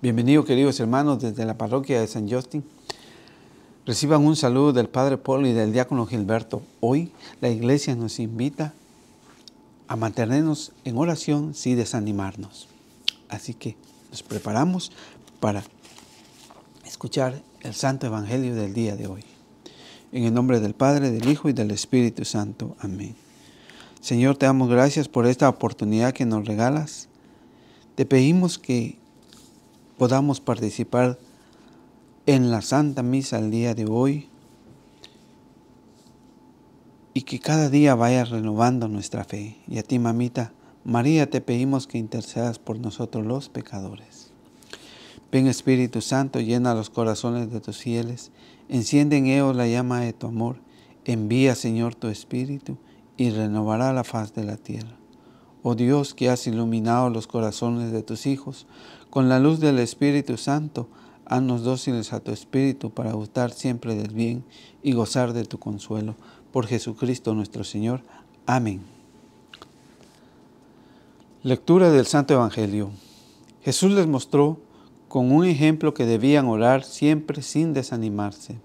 Bienvenidos, queridos hermanos, desde la parroquia de San Justin. Reciban un saludo del Padre Polo y del Diácono Gilberto. Hoy la Iglesia nos invita a mantenernos en oración sin desanimarnos. Así que nos preparamos para escuchar el Santo Evangelio del día de hoy. En el nombre del Padre, del Hijo y del Espíritu Santo. Amén. Señor, te damos gracias por esta oportunidad que nos regalas. Te pedimos que podamos participar en la Santa Misa el día de hoy y que cada día vaya renovando nuestra fe. Y a ti, mamita María, te pedimos que intercedas por nosotros los pecadores. Ven, Espíritu Santo, llena los corazones de tus fieles, enciende en ellos la llama de tu amor, envía, Señor, tu Espíritu y renovará la faz de la tierra. Oh Dios, que has iluminado los corazones de tus hijos, con la luz del Espíritu Santo, haznos dóciles a tu Espíritu para gustar siempre del bien y gozar de tu consuelo. Por Jesucristo nuestro Señor. Amén. Lectura del Santo Evangelio. Jesús les mostró con un ejemplo que debían orar siempre sin desanimarse.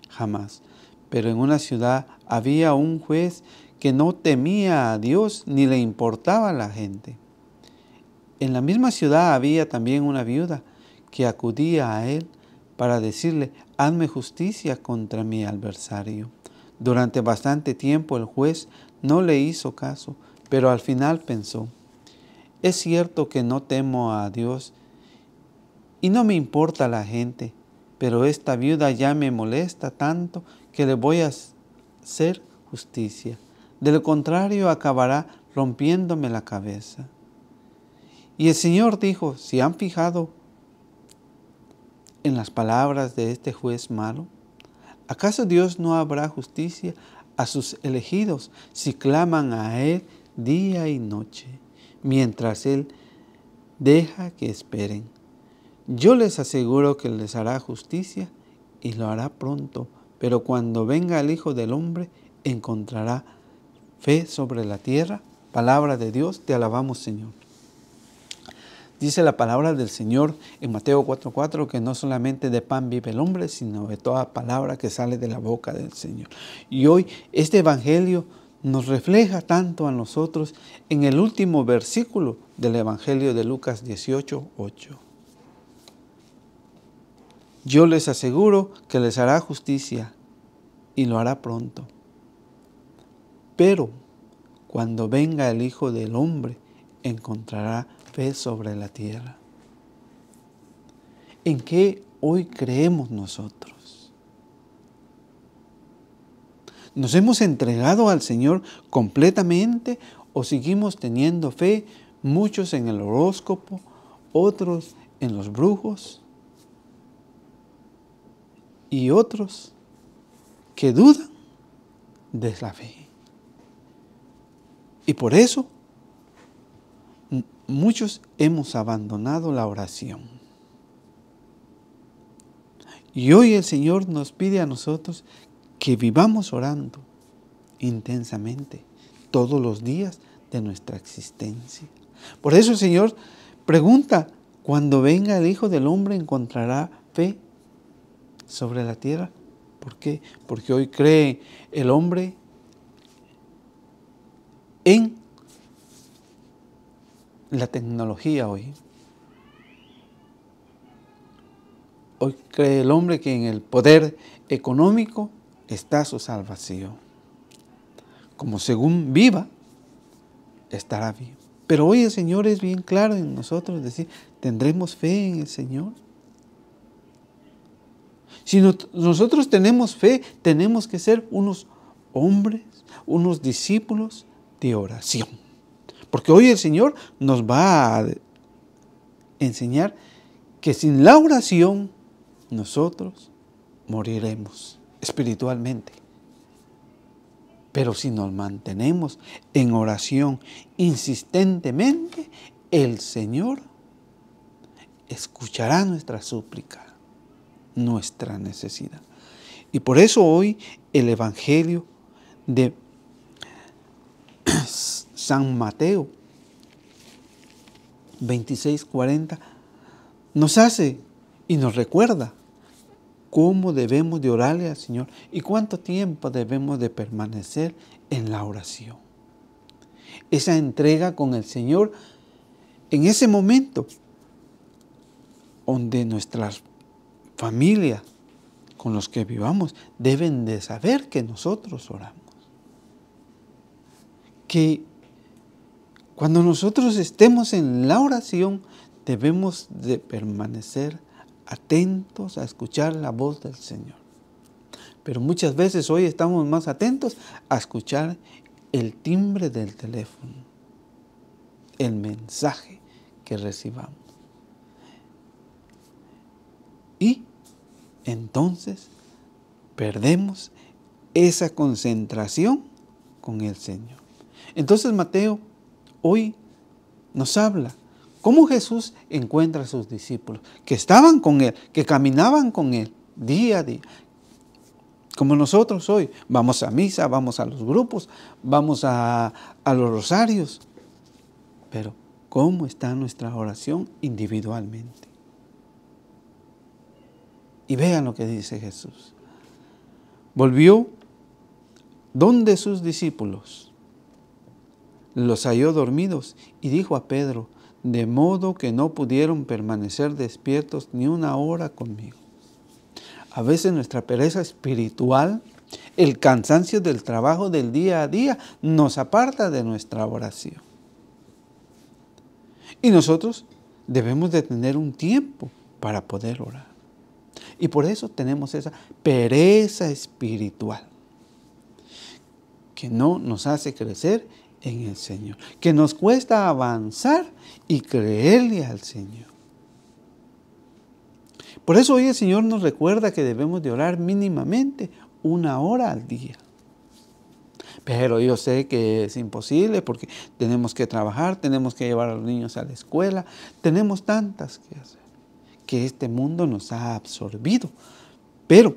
Jamás. Pero en una ciudad había un juez que no temía a Dios ni le importaba a la gente. En la misma ciudad había también una viuda que acudía a él para decirle: hazme justicia contra mi adversario. Durante bastante tiempo el juez no le hizo caso, pero al final pensó: es cierto que no temo a Dios y no me importa la gente, pero esta viuda ya me molesta tanto que le voy a hacer justicia. De lo contrario acabará rompiéndome la cabeza. Y el Señor dijo: ¿se han fijado en las palabras de este juez malo? ¿Acaso Dios no habrá justicia a sus elegidos si claman a Él día y noche, mientras Él deja que esperen? Yo les aseguro que les hará justicia y lo hará pronto, pero cuando venga el Hijo del Hombre, ¿encontrará fe sobre la tierra? Palabra de Dios, te alabamos, Señor. Dice la palabra del Señor en Mateo 4:4 que no solamente de pan vive el hombre, sino de toda palabra que sale de la boca del Señor. Y hoy este Evangelio nos refleja tanto a nosotros en el último versículo del Evangelio de Lucas 18:8. Yo les aseguro que les hará justicia y lo hará pronto. Pero cuando venga el Hijo del Hombre, encontrará fe sobre la tierra. ¿En qué hoy creemos nosotros? ¿Nos hemos entregado al Señor completamente o seguimos teniendo fe, muchos en el horóscopo, otros en los brujos y otros que dudan de la fe? Y por eso muchos hemos abandonado la oración. Y hoy el Señor nos pide a nosotros que vivamos orando intensamente todos los días de nuestra existencia. Por eso el Señor pregunta: cuando venga el Hijo del Hombre, ¿encontrará fe sobre la tierra? ¿Por qué? Porque hoy cree el hombre en la tecnología hoy. Hoy cree el hombre que en el poder económico está su salvación. Como según viva, estará vivo. Pero hoy el Señor es bien claro en nosotros, decir: ¿tendremos fe en el Señor? Si nosotros tenemos fe, tenemos que ser unos hombres, unos discípulos de oración. Porque hoy el Señor nos va a enseñar que sin la oración nosotros moriremos espiritualmente. Pero si nos mantenemos en oración insistentemente, el Señor escuchará nuestra súplica, nuestra necesidad. Y por eso hoy el Evangelio de San Mateo 26:40 nos hace y nos recuerda cómo debemos de orarle al Señor y cuánto tiempo debemos de permanecer en la oración. Esa entrega con el Señor en ese momento donde nuestras familias con los que vivamos deben de saber que nosotros oramos. Que cuando nosotros estemos en la oración debemos de permanecer atentos a escuchar la voz del Señor. Pero muchas veces hoy estamos más atentos a escuchar el timbre del teléfono, el mensaje que recibamos. Y entonces perdemos esa concentración con el Señor. Entonces Mateo hoy nos habla cómo Jesús encuentra a sus discípulos que estaban con Él, que caminaban con Él día a día. Como nosotros hoy, vamos a misa, vamos a los grupos, vamos a los rosarios. Pero, ¿cómo está nuestra oración individualmente? Y vean lo que dice Jesús. Volvió donde sus discípulos, los halló dormidos y dijo a Pedro, de modo que no pudieron permanecer despiertos ni una hora conmigo. A veces nuestra pereza espiritual, el cansancio del trabajo del día a día, nos aparta de nuestra oración. Y nosotros debemos de tener un tiempo para poder orar. Y por eso tenemos esa pereza espiritual que no nos hace crecer en el Señor, que nos cuesta avanzar y creerle al Señor. Por eso hoy el Señor nos recuerda que debemos de orar mínimamente 1 hora al día. Pero yo sé que es imposible porque tenemos que trabajar, tenemos que llevar a los niños a la escuela, tenemos tantas que hacer, que este mundo nos ha absorbido. Pero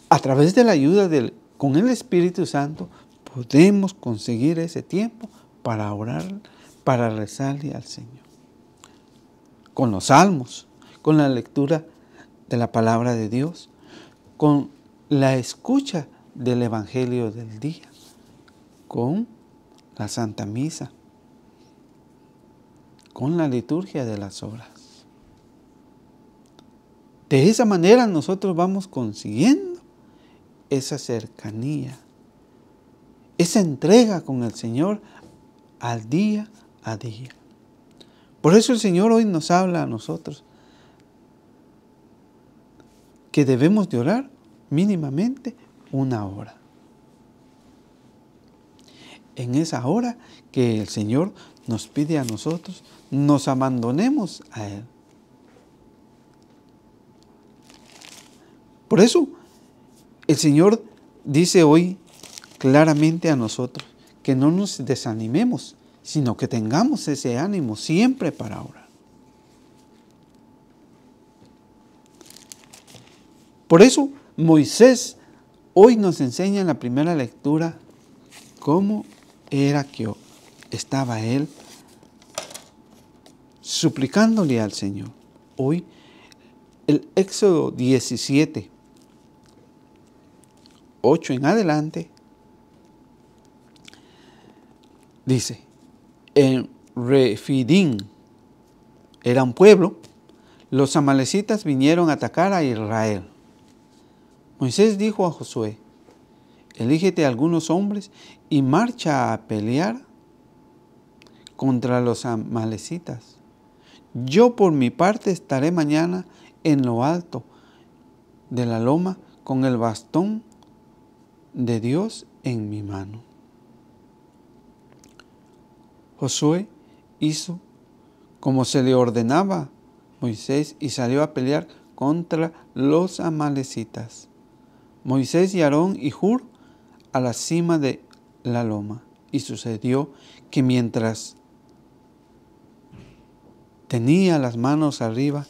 a través de la ayuda con el Espíritu Santo podemos conseguir ese tiempo para orar, para rezarle al Señor. Con los salmos, con la lectura de la palabra de Dios, con la escucha del Evangelio del día, con la Santa Misa, con la liturgia de las horas. De esa manera nosotros vamos consiguiendo esa cercanía, esa entrega con el Señor al día a día. Por eso el Señor hoy nos habla a nosotros que debemos de orar mínimamente 1 hora. En esa hora que el Señor nos pide a nosotros, nos abandonemos a Él. Por eso el Señor dice hoy claramente a nosotros que no nos desanimemos, sino que tengamos ese ánimo siempre para orar. Por eso Moisés hoy nos enseña en la primera lectura cómo era que estaba él suplicándole al Señor. Hoy el Éxodo 17, 8 en adelante, dice, en Refidim, era un pueblo, los amalecitas vinieron a atacar a Israel. Moisés dijo a Josué, elígete algunos hombres y marcha a pelear contra los amalecitas. Yo por mi parte estaré mañana en lo alto de la loma con el bastón de Dios en mi mano. Josué hizo como se le ordenaba a Moisés y salió a pelear contra los amalecitas. Moisés y Aarón y Hur a la cima de la loma. Y sucedió que mientras tenía las manos arriba,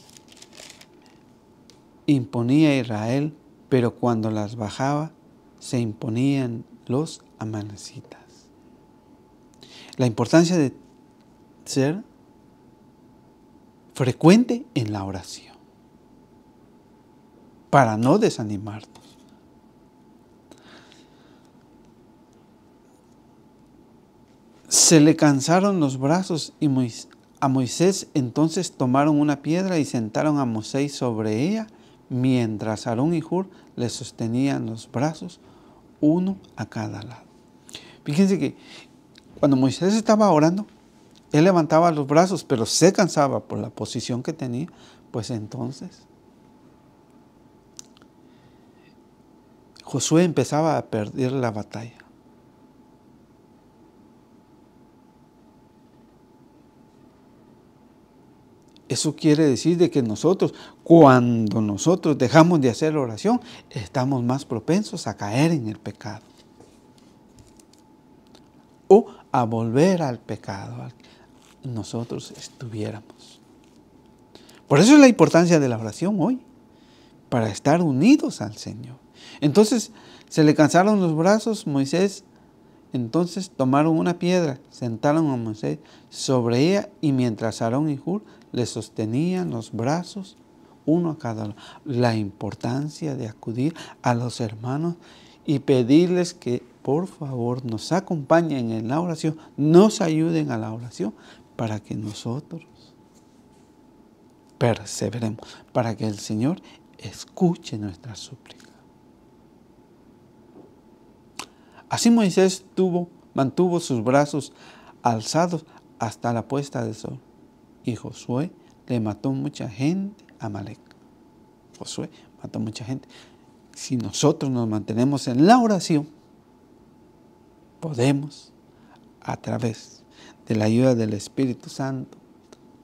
imponía a Israel, pero cuando las bajaba, se imponían los amalecitas. La importancia de ser frecuente en la oración, para no desanimarnos. Se le cansaron los brazos y a Moisés entonces tomaron una piedra y sentaron a Moisés sobre ella, mientras Aarón y Hur le sostenían los brazos, uno a cada lado. Fíjense que cuando Moisés estaba orando, él levantaba los brazos, pero se cansaba por la posición que tenía, pues entonces Josué empezaba a perder la batalla. Eso quiere decir de que nosotros, cuando nosotros dejamos de hacer oración, estamos más propensos a caer en el pecado. O a volver al pecado al que nosotros estuviéramos. Por eso es la importancia de la oración hoy, para estar unidos al Señor. Entonces, se le cansaron los brazos, Moisés. Entonces tomaron una piedra, sentaron a Moisés sobre ella y mientras Aarón y Hur le sostenían los brazos, uno a cada lado. La importancia de acudir a los hermanos y pedirles que por favor nos acompañen en la oración, nos ayuden a la oración para que nosotros perseveremos, para que el Señor escuche nuestra súplica. Así Moisés mantuvo sus brazos alzados hasta la puesta del sol. Y Josué le mató mucha gente a Amalec. Josué mató mucha gente. Si nosotros nos mantenemos en la oración, podemos, a través de la ayuda del Espíritu Santo,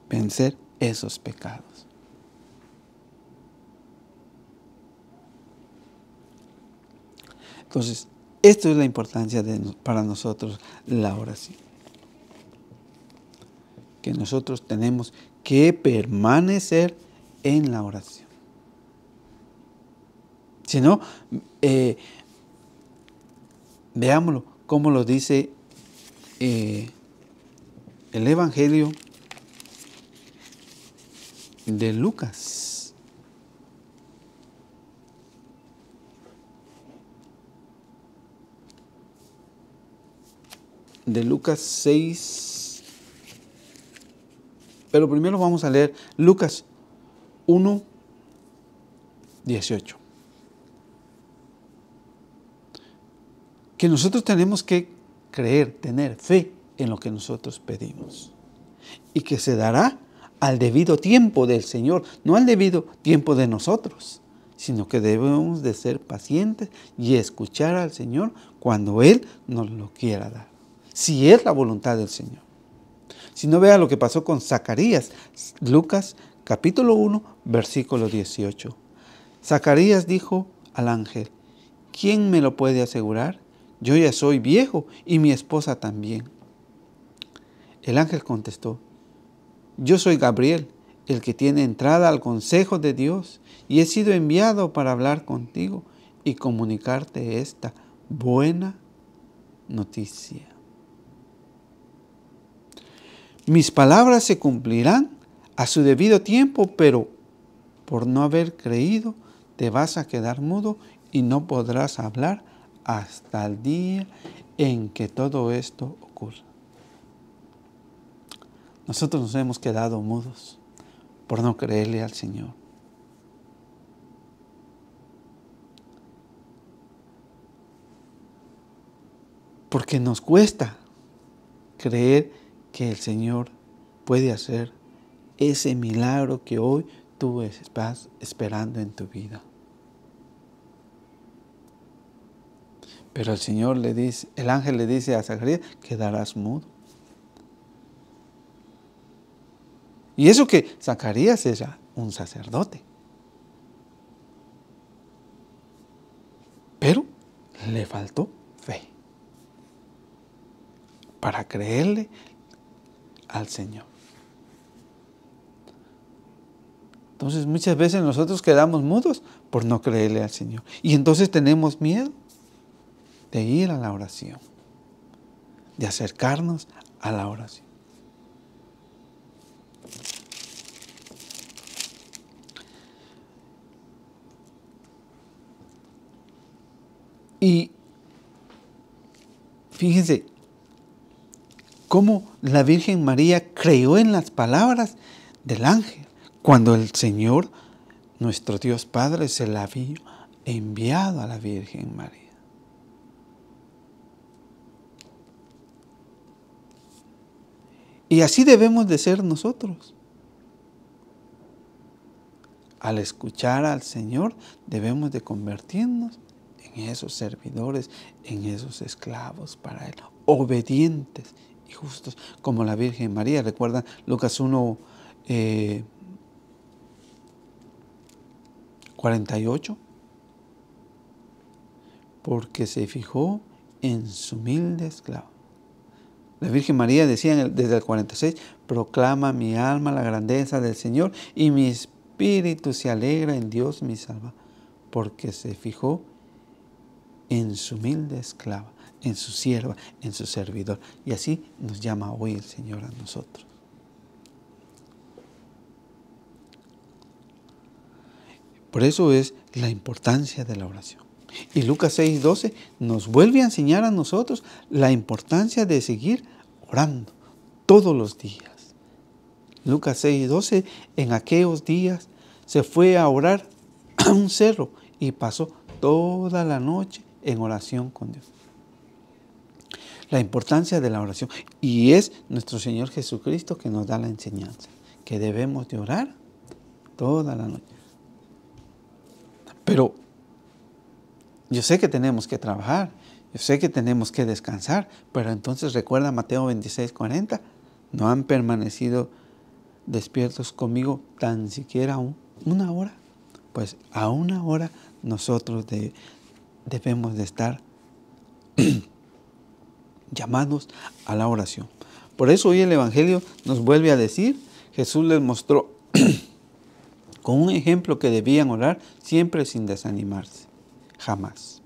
vencer esos pecados. Entonces, esto es la importancia para nosotros la oración. Que nosotros tenemos que permanecer en la oración. Si no, veámoslo como lo dice el Evangelio de Lucas. De Lucas 6. Pero primero vamos a leer Lucas 1, 18. Que nosotros tenemos que creer, tener fe en lo que nosotros pedimos. Y que se dará al debido tiempo del Señor, no al debido tiempo de nosotros, sino que debemos de ser pacientes y escuchar al Señor cuando Él nos lo quiera dar. Si es la voluntad del Señor. Si no, vea lo que pasó con Zacarías. Lucas capítulo 1, versículo 18. Zacarías dijo al ángel: ¿quién me lo puede asegurar? Yo ya soy viejo y mi esposa también. El ángel contestó: yo soy Gabriel, el que tiene entrada al consejo de Dios, y he sido enviado para hablar contigo y comunicarte esta buena noticia. Mis palabras se cumplirán a su debido tiempo, pero por no haber creído, te vas a quedar mudo y no podrás hablar hasta el día en que todo esto ocurra. Nosotros nos hemos quedado mudos por no creerle al Señor. Porque nos cuesta creer que el Señor puede hacer ese milagro que hoy tú estás esperando en tu vida. Pero el Señor le dice, el ángel le dice a Zacarías, quedarás mudo. Y eso que Zacarías era un sacerdote. Pero le faltó fe para creerle al Señor. Entonces muchas veces nosotros quedamos mudos por no creerle al Señor. Y entonces tenemos miedo de ir a la oración, de acercarnos a la oración. Y fíjense cómo la Virgen María creyó en las palabras del ángel cuando el Señor, nuestro Dios Padre, se la había enviado a la Virgen María. Y así debemos de ser nosotros. Al escuchar al Señor, debemos de convertirnos en esos servidores, en esos esclavos para Él, obedientes y justos, como la Virgen María. ¿Recuerdan Lucas 1, 48? Porque se fijó en su humilde esclavo. La Virgen María decía desde el 46, proclama mi alma la grandeza del Señor y mi espíritu se alegra en Dios mi Salvador, porque se fijó en su humilde esclava, en su sierva, en su servidor. Y así nos llama hoy el Señor a nosotros. Por eso es la importancia de la oración. Y Lucas 6:12 nos vuelve a enseñar a nosotros la importancia de seguir orando todos los días. Lucas 6:12, en aquellos días se fue a orar a un cerro y pasó toda la noche en oración con Dios. La importancia de la oración. Y es nuestro Señor Jesucristo que nos da la enseñanza, que debemos de orar toda la noche. Pero yo sé que tenemos que trabajar, yo sé que tenemos que descansar, pero entonces recuerda Mateo 26:40, no han permanecido despiertos conmigo tan siquiera una hora. Pues a una hora nosotros debemos de estar llamados a la oración. Por eso hoy el Evangelio nos vuelve a decir, Jesús les mostró con un ejemplo que debían orar siempre sin desanimarse, jamás.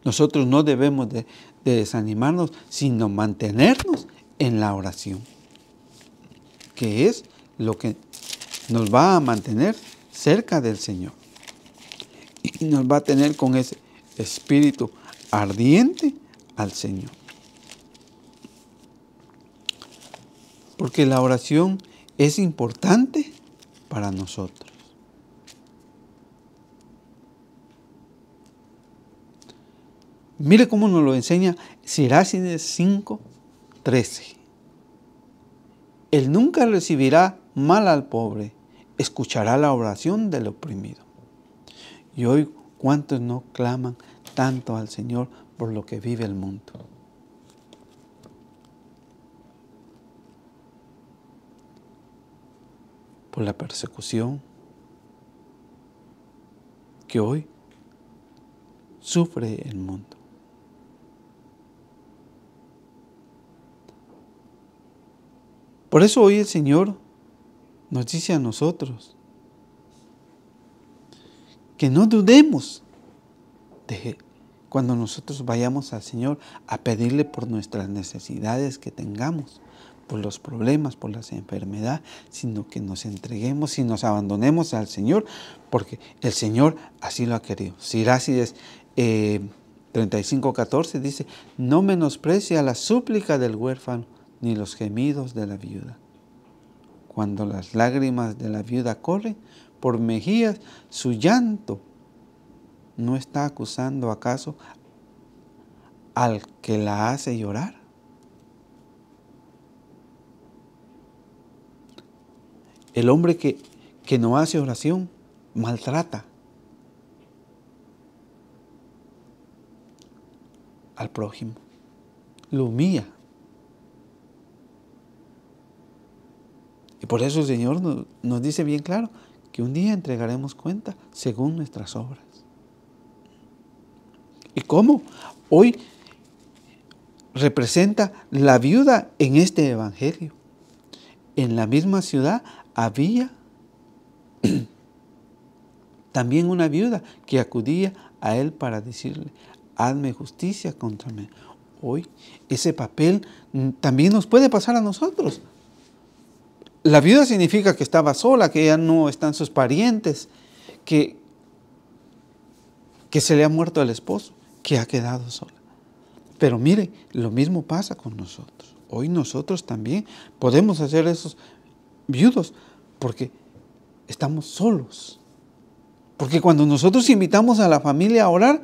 Nosotros no debemos de desanimarnos, sino mantenernos en la oración, que es lo que nos va a mantener cerca del Señor y nos va a tener con ese espíritu ardiente al Señor. Porque la oración es importante para nosotros. Mire cómo nos lo enseña Sirácides 5:13. Él nunca recibirá mal al pobre, escuchará la oración del oprimido. Y hoy, ¿cuántos no claman tanto al Señor por lo que vive el mundo? Por la persecución que hoy sufre el mundo. Por eso hoy el Señor nos dice a nosotros que no dudemos de cuando nosotros vayamos al Señor a pedirle por nuestras necesidades que tengamos, por los problemas, por las enfermedades, sino que nos entreguemos y nos abandonemos al Señor, porque el Señor así lo ha querido. Sirácides 35:14 dice, no menosprecia la súplica del huérfano, ni los gemidos de la viuda. Cuando las lágrimas de la viuda corren por mejillas, su llanto no está acusando acaso al que la hace llorar. El hombre que no hace oración maltrata al prójimo, lo humilla. Y por eso el Señor nos dice bien claro que un día entregaremos cuenta según nuestras obras. ¿Y cómo? Hoy representa la viuda en este Evangelio. En la misma ciudad había también una viuda que acudía a él para decirle, hazme justicia contra mí. Hoy ese papel también nos puede pasar a nosotros. La viuda significa que estaba sola, que ya no están sus parientes, que que se le ha muerto el esposo, que ha quedado sola. Pero mire, lo mismo pasa con nosotros. Hoy nosotros también podemos hacer esos viudos porque estamos solos. Porque cuando nosotros invitamos a la familia a orar,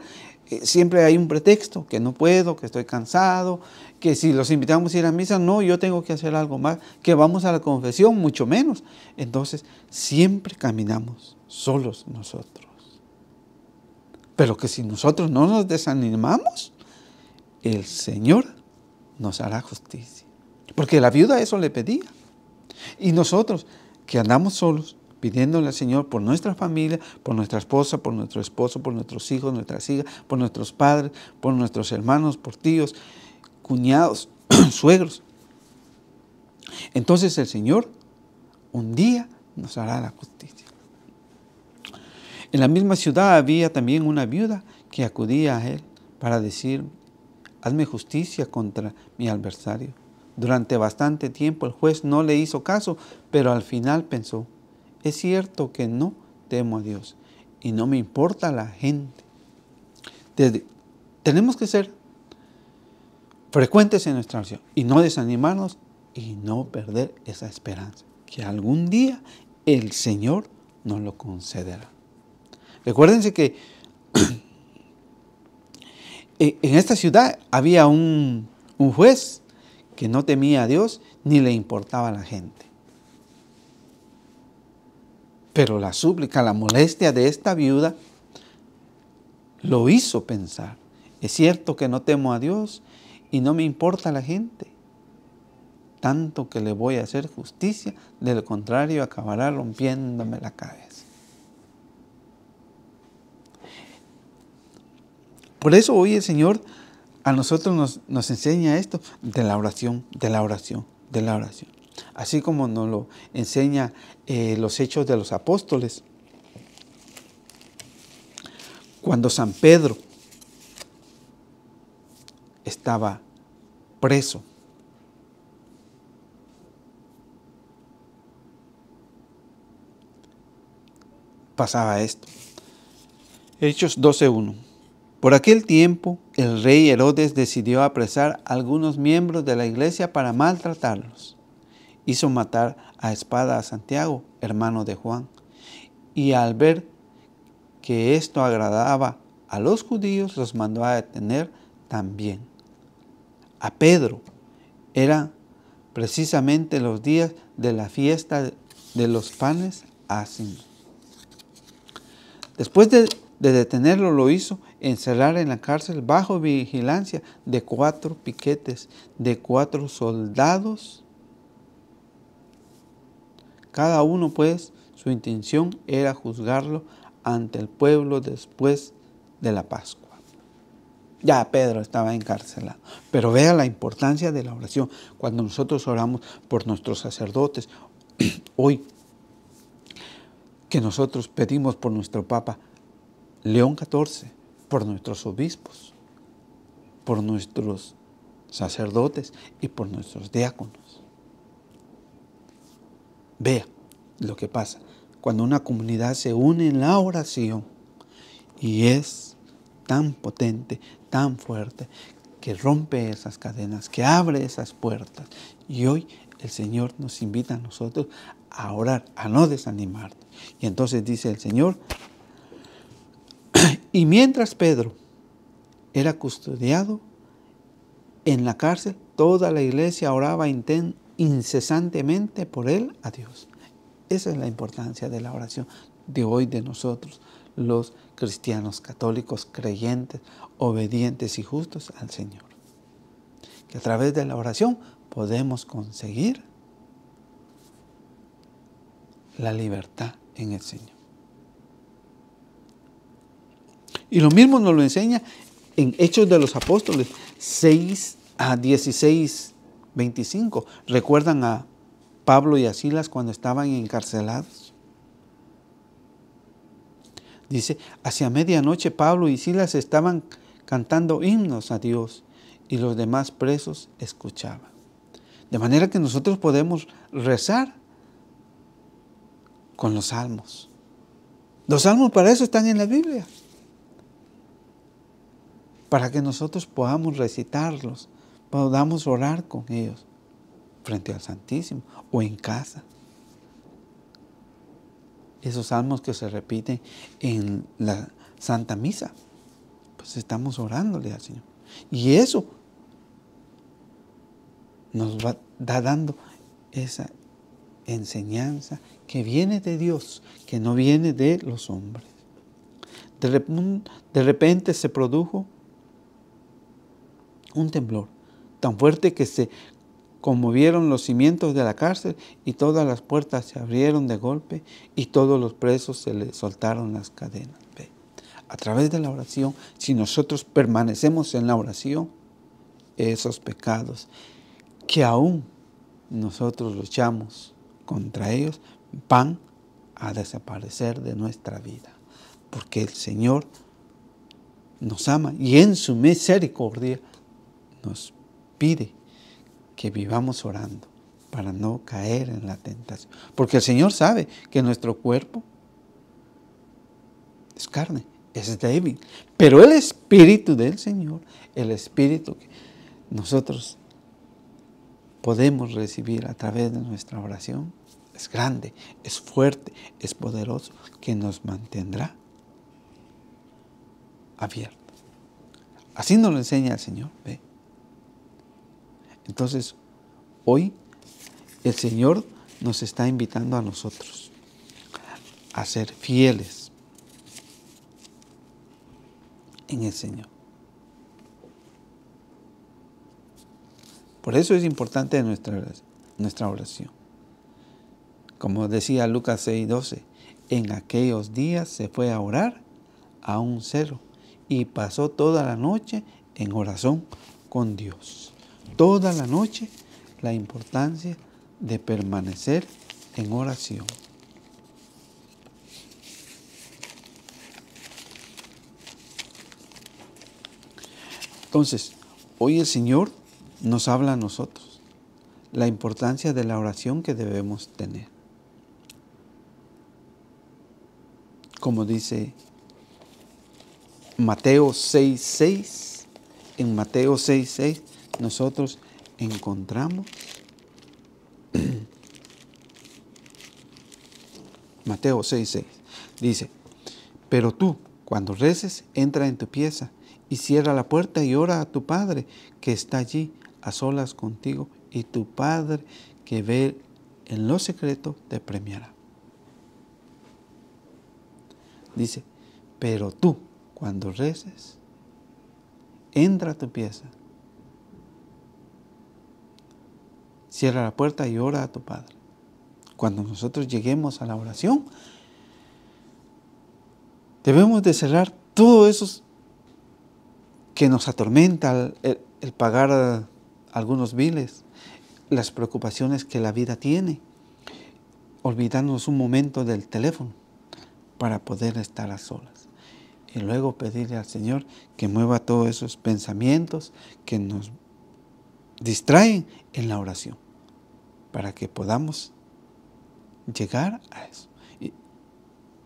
siempre hay un pretexto, que no puedo, que estoy cansado, que si los invitamos a ir a misa, no, yo tengo que hacer algo más, que vamos a la confesión, mucho menos. Entonces, siempre caminamos solos nosotros. Pero que si nosotros no nos desanimamos, el Señor nos hará justicia. Porque la viuda eso le pedía. Y nosotros que andamos solos, pidiéndole al Señor por nuestra familia, por nuestra esposa, por nuestro esposo, por nuestros hijos, nuestras hijas, por nuestros padres, por nuestros hermanos, por tíos, cuñados, suegros. Entonces el Señor un día nos hará la justicia. En la misma ciudad había también una viuda que acudía a él para decir: hazme justicia contra mi adversario. Durante bastante tiempo el juez no le hizo caso, pero al final pensó: es cierto que no temo a Dios y no me importa la gente. Tenemos que ser frecuentes en nuestra oración y no desanimarnos y no perder esa esperanza, que algún día el Señor nos lo concederá. Recuérdense que en esta ciudad había un juez que no temía a Dios ni le importaba a la gente. Pero la súplica, la molestia de esta viuda lo hizo pensar: es cierto que no temo a Dios y no me importa la gente, tanto que le voy a hacer justicia, de lo contrario acabará rompiéndome la cabeza. Por eso hoy el Señor a nosotros nos enseña esto de la oración, de la oración, de la oración. Así como nos lo enseña los Hechos de los Apóstoles. Cuando San Pedro estaba preso, pasaba esto. Hechos 12:1. Por aquel tiempo, el rey Herodes decidió apresar a algunos miembros de la iglesia para maltratarlos. Hizo matar a espada a Santiago, hermano de Juan, y al ver que esto agradaba a los judíos, los mandó a detener también. A Pedro eran precisamente los días de la fiesta de los panes ácidos. Después de detenerlo, lo hizo encerrar en la cárcel bajo vigilancia de 4 piquetes, de 4 soldados. Cada uno, pues, su intención era juzgarlo ante el pueblo después de la Pascua. Ya Pedro estaba encarcelado. Pero vea la importancia de la oración. Cuando nosotros oramos por nuestros sacerdotes, hoy que nosotros pedimos por nuestro Papa León XIV, por nuestros obispos, por nuestros sacerdotes y por nuestros diáconos. Vea lo que pasa cuando una comunidad se une en la oración y es tan potente, tan fuerte, que rompe esas cadenas, que abre esas puertas. Y hoy el Señor nos invita a nosotros a orar, a no desanimarnos. Y entonces dice el Señor: y mientras Pedro era custodiado en la cárcel, toda la iglesia oraba incesantemente por él a Dios. Esa es la importancia de la oración de hoy de nosotros, los cristianos católicos, creyentes, obedientes y justos al Señor. Que a través de la oración podemos conseguir la libertad en el Señor. Y lo mismo nos lo enseña en Hechos de los Apóstoles 6-16-25. ¿Recuerdan a Pablo y a Silas cuando estaban encarcelados? Dice: hacia medianoche Pablo y Silas estaban cantando himnos a Dios y los demás presos escuchaban. De manera que nosotros podemos rezar con los salmos. Los salmos para eso están en la Biblia. para que nosotros podamos recitarlos, podamos orar con ellos frente al Santísimo o en casa. Esos salmos que se repiten en la Santa Misa, pues estamos orándole al Señor. Y eso nos va dando esa enseñanza que viene de Dios, que no viene de los hombres. De repente se produjo un temblor tan fuerte que se conmovieron los cimientos de la cárcel y todas las puertas se abrieron de golpe y todos los presos se les soltaron las cadenas. ¿Ve? A través de la oración, si nosotros permanecemos en la oración, esos pecados que aún nosotros luchamos contra ellos van a desaparecer de nuestra vida, porque el Señor nos ama y en su misericordia nos pide que vivamos orando para no caer en la tentación. Porque el Señor sabe que nuestro cuerpo es carne, es débil. Pero el Espíritu del Señor, el Espíritu que nosotros podemos recibir a través de nuestra oración, es grande, es fuerte, es poderoso, que nos mantendrá abiertos. Así nos lo enseña el Señor. ¿Ve? Entonces, hoy el Señor nos está invitando a nosotros a ser fieles en el Señor. Por eso es importante nuestra oración. Como decía Lucas 6:12, en aquellos días se fue a orar a un cerro y pasó toda la noche en oración con Dios. Toda la noche, la importancia de permanecer en oración. Entonces, hoy el Señor nos habla a nosotros la importancia de la oración que debemos tener. Como dice Mateo 6:6, en Mateo 6:6 nosotros encontramos Mateo 6:6 dice: pero tú, cuando reces, entra en tu pieza y cierra la puerta y ora a tu Padre que está allí a solas contigo, y tu Padre que ve en lo secreto te premiará. Dice, pero tú, cuando reces, entra a tu pieza, cierra la puerta y ora a tu Padre. Cuando nosotros lleguemos a la oración, debemos de cerrar todo eso que nos atormenta, el pagar algunos biles, las preocupaciones que la vida tiene, olvidarnos un momento del teléfono para poder estar a solas. Y luego pedirle al Señor que mueva todos esos pensamientos que nos distraen en la oración, para que podamos llegar a eso.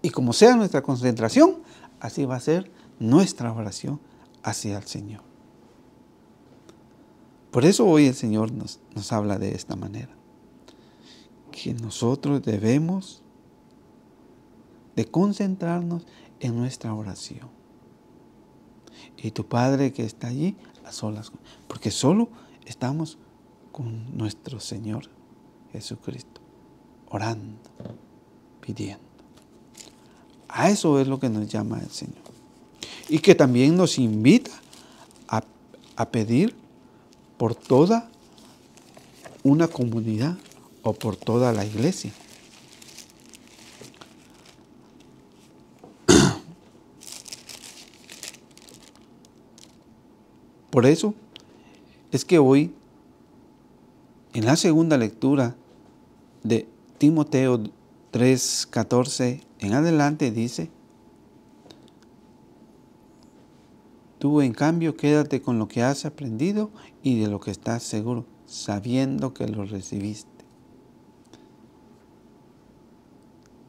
Y como sea nuestra concentración, así va a ser nuestra oración hacia el Señor. Por eso hoy el Señor nos habla de esta manera, que nosotros debemos de concentrarnos en nuestra oración. Y tu Padre que está allí a solas, porque solo estamos con nuestro Señor Jesucristo, orando, pidiendo. A eso es lo que nos llama el Señor. Y que también nos invita a pedir por toda una comunidad o por toda la iglesia. Por eso es que hoy, en la segunda lectura de Timoteo 3:14 en adelante, dice: tú, en cambio, quédate con lo que has aprendido y de lo que estás seguro, sabiendo que lo recibiste.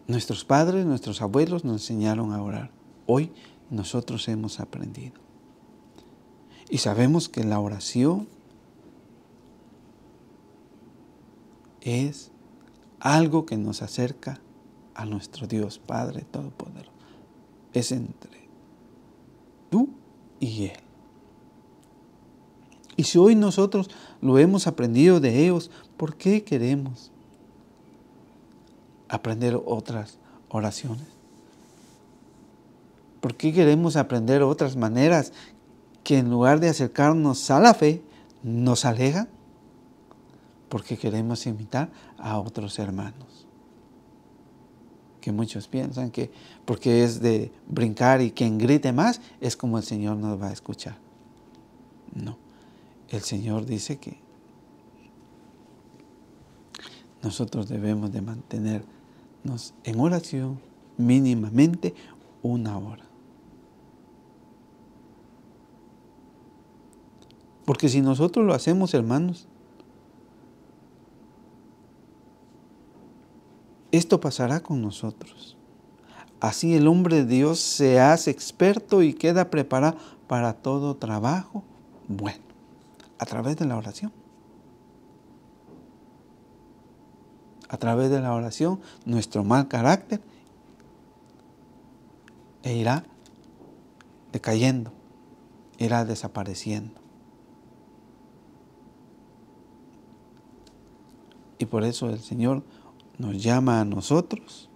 Nuestros padres, nuestros abuelos nos enseñaron a orar. Hoy nosotros hemos aprendido. Y sabemos que la oración es algo que nos acerca a nuestro Dios Padre Todopoderoso. Es entre tú y Él. Y si hoy nosotros lo hemos aprendido de ellos, ¿por qué queremos aprender otras oraciones? ¿Por qué queremos aprender otras maneras que en lugar de acercarnos a la fe, nos alejan? Porque queremos imitar a otros hermanos. Que muchos piensan que porque es de brincar y quien grite más es como el Señor nos va a escuchar. No, el Señor dice que nosotros debemos de mantenernos en oración mínimamente 1 hora. Porque si nosotros lo hacemos, hermanos, esto pasará con nosotros. Así el hombre de Dios se hace experto y queda preparado para todo trabajo bueno, a través de la oración. A través de la oración, nuestro mal carácter irá decayendo, irá desapareciendo. Y por eso el Señor nos llama a nosotros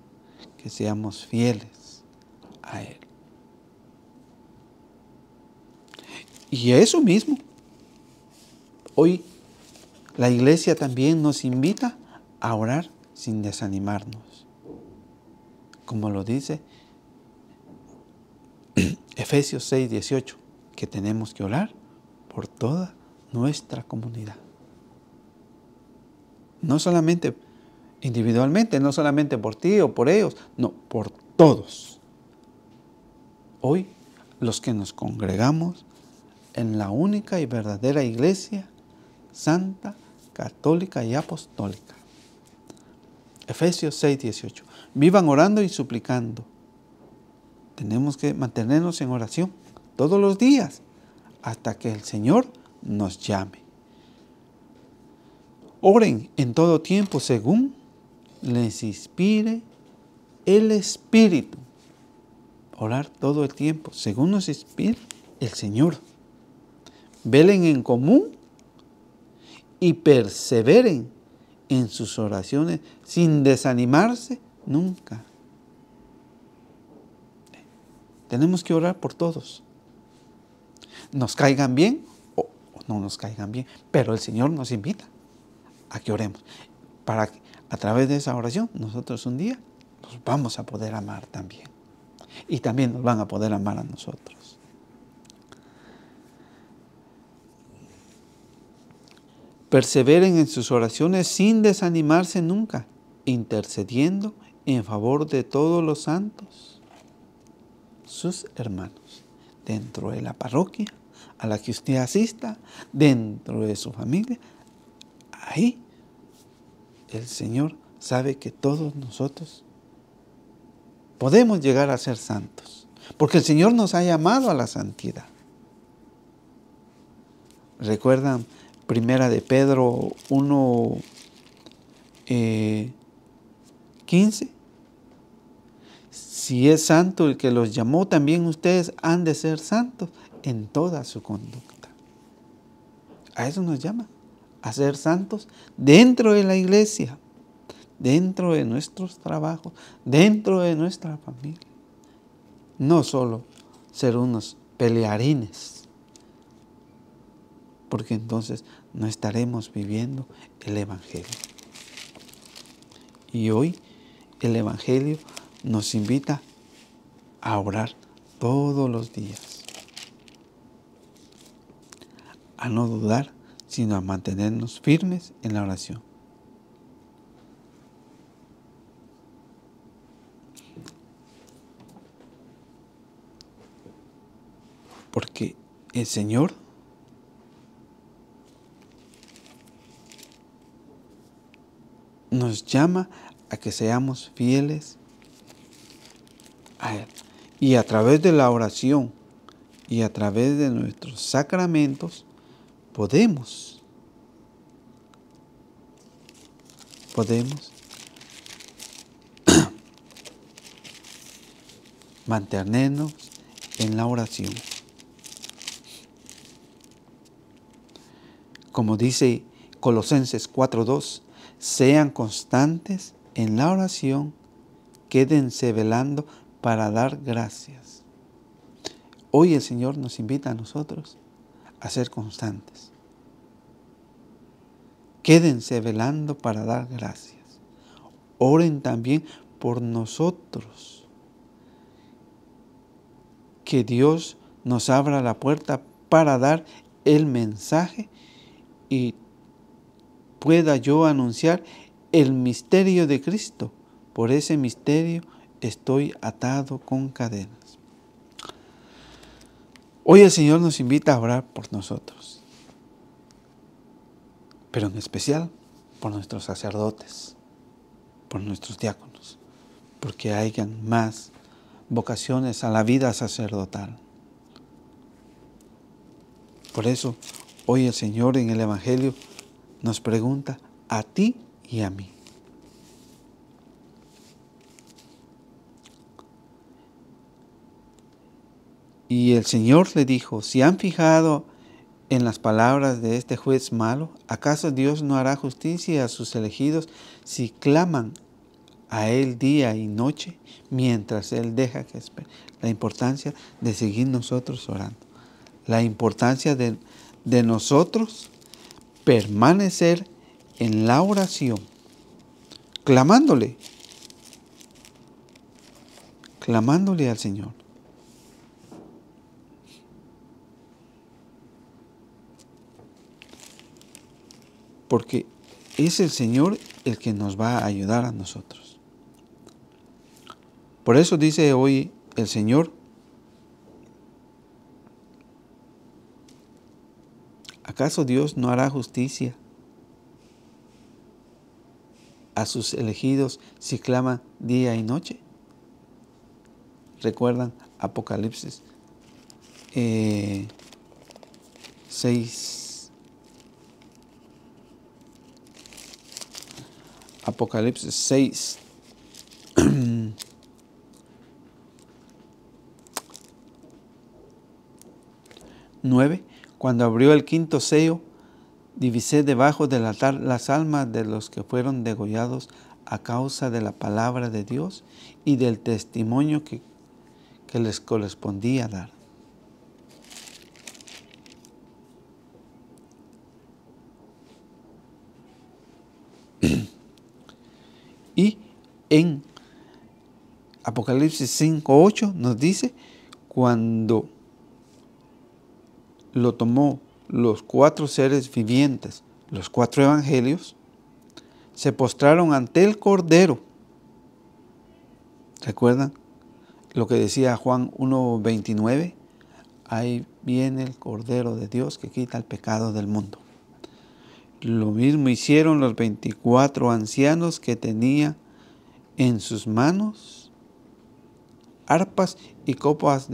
que seamos fieles a Él. Y eso mismo, hoy la iglesia también nos invita a orar sin desanimarnos. Como lo dice Efesios 6:18, que tenemos que orar por toda nuestra comunidad. No solamente individualmente, no solamente por ti o por ellos, no, por todos. Hoy, los que nos congregamos en la única y verdadera iglesia santa, católica y apostólica. Efesios 6:18. Vivan orando y suplicando. Tenemos que mantenernos en oración todos los días hasta que el Señor nos llame. Oren en todo tiempo según les inspire el Espíritu. Orar todo el tiempo según nos inspire el Señor. Velen en común y perseveren en sus oraciones sin desanimarse nunca. Tenemos que orar por todos. Nos caigan bien o no nos caigan bien, pero el Señor nos invita a que oremos para que a través de esa oración nosotros un día nos vamos a poder amar también. Y también nos van a poder amar a nosotros. Perseveren en sus oraciones sin desanimarse nunca, intercediendo en favor de todos los santos, sus hermanos, dentro de la parroquia a la que usted asista, dentro de su familia. Ahí el Señor sabe que todos nosotros podemos llegar a ser santos, porque el Señor nos ha llamado a la santidad. ¿Recuerdan Primera de Pedro 1:15? Si es santo el que los llamó, también ustedes han de ser santos en toda su conducta. A eso nos llama, a ser santos dentro de la iglesia, dentro de nuestros trabajos, dentro de nuestra familia. No solo ser unos pelearines, porque entonces no estaremos viviendo el Evangelio. Y hoy el Evangelio nos invita a orar todos los días, a no dudar, sino a mantenernos firmes en la oración. Porque el Señor nos llama a que seamos fieles a Él. Y a través de la oración y a través de nuestros sacramentos podemos mantenernos en la oración. Como dice Colosenses 4:2, sean constantes en la oración, quédense velando para dar gracias. Hoy el Señor nos invita a nosotros a ser constantes. Quédense velando para dar gracias. Oren también por nosotros. Que Dios nos abra la puerta para dar el mensaje y pueda yo anunciar el misterio de Cristo. Por ese misterio estoy atado con cadenas. Hoy el Señor nos invita a orar por nosotros, pero en especial por nuestros sacerdotes, por nuestros diáconos, porque hayan más vocaciones a la vida sacerdotal. Por eso, hoy el Señor en el Evangelio nos pregunta a ti y a mí. Y el Señor le dijo, si han fijado en las palabras de este juez malo, ¿acaso Dios no hará justicia a sus elegidos si claman a Él día y noche, mientras Él deja que espere? La importancia de seguir nosotros orando. La importancia de nosotros permanecer en la oración, clamándole al Señor. Porque es el Señor el que nos va a ayudar a nosotros. Por eso dice hoy el Señor, ¿acaso Dios no hará justicia a sus elegidos si claman día y noche? ¿Recuerdan Apocalipsis 6? Apocalipsis 6. 9. Cuando abrió el quinto sello, divisé debajo del altar las almas de los que fueron degollados a causa de la palabra de Dios y del testimonio que les correspondía dar. Y en Apocalipsis 5:8 nos dice, cuando lo tomó los 4 seres vivientes, los 4 evangelios, se postraron ante el Cordero. ¿Recuerdan lo que decía Juan 1:29? Ahí viene el Cordero de Dios que quita el pecado del mundo. Lo mismo hicieron los 24 ancianos que tenían en sus manos arpas y copas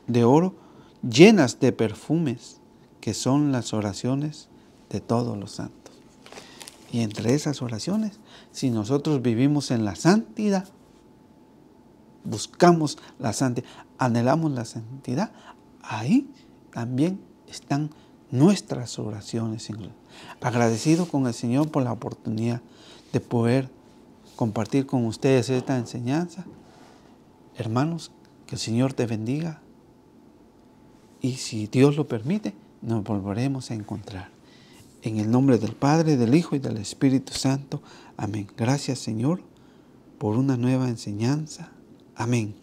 de oro llenas de perfumes, que son las oraciones de todos los santos. Y entre esas oraciones, si nosotros vivimos en la santidad, buscamos la santidad, anhelamos la santidad, ahí también están nuestras oraciones. Agradecido con el Señor por la oportunidad de poder compartir con ustedes esta enseñanza. Hermanos, que el Señor te bendiga. Y si Dios lo permite, nos volveremos a encontrar. En el nombre del Padre, del Hijo y del Espíritu Santo. Amén. Gracias, Señor, por una nueva enseñanza. Amén.